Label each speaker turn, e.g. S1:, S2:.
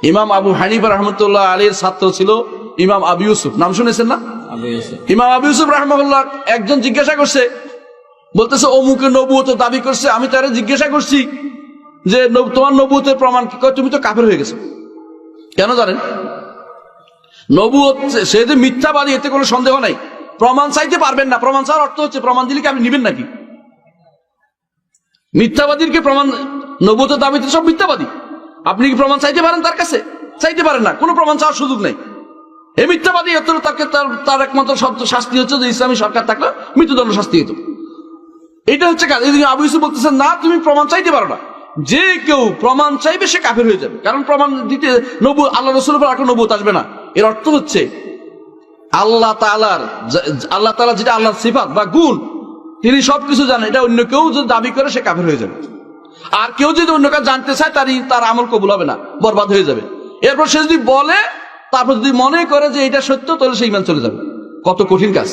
S1: ইমাম আবু হানিফা রাহমাতুল্লাহ আলাইহির ছাত্র ছিল ইমাম আবু ইউসুফ, নাম শুনেছেন না? ইমাম আবু ইউসুফ রাহমাহুল্লাহ একজন জিজ্ঞাসা করছে, বলতেছে অমুকে নবুয়তের দাবি করছে, আমি তারে জিজ্ঞাসা করছি যে তোমার নবুয়তের প্রমাণ কি? তুমি তো কাফের হয়ে গেছো। কেন জানেন? নবুয়ত সে যে মিথ্যাবাদী এতে কোনো সন্দেহ নাই, প্রমাণ চাইতে পারবেন না। প্রমাণ চাওয়ার অর্থ হচ্ছে প্রমাণ দিলে কি আপনি নিবেন নাকি? মিথ্যাবাদীর কি প্রমাণ? নবুয়তের দাবিতে সব মিথ্যাবাদী। আপনি কি প্রমাণ চাইতে পারেন তার কাছে? চাইতে পারেন না, কোনো প্রমাণ চাওয়ার সুযোগ নেই। এই মিথ্যাবাদী এত তার একমাত্র শব্দ শাস্তি হচ্ছে যে ইসলামী সরকার থাকলে মৃত্যুদণ্ড শাস্তি হতো। এটা হচ্ছে কাজ। এই আবু ইউসুফ বলতেছেন না, তুমি প্রমাণ চাইতে পারো না। যে কেউ প্রমাণ চাইবে সে কাফের হয়ে যাবে, কারণ প্রমাণ দিতে আল্লাহ রাসূলের উপর আর কোনো নবুয়ত আসবে না। এর অর্থ হচ্ছে আল্লাহ তাআলা যেটা আল্লাহর সিফাত বা গুণ, তিনি সবকিছু জানেন, এটা অন্য কেউ যদি দাবি করে সে কাফের হয়ে যাবে। আর কেউ যদি অন্য কাজ জানতে চায় তার আমল কবুল হবে না, বরবাদ হয়ে যাবে। এরপর সে যদি বলে, তারপর যদি মনে করে যে এটা সত্য, তাহলে সে ঈমান চলে যাবে। কত কঠিন কাজ।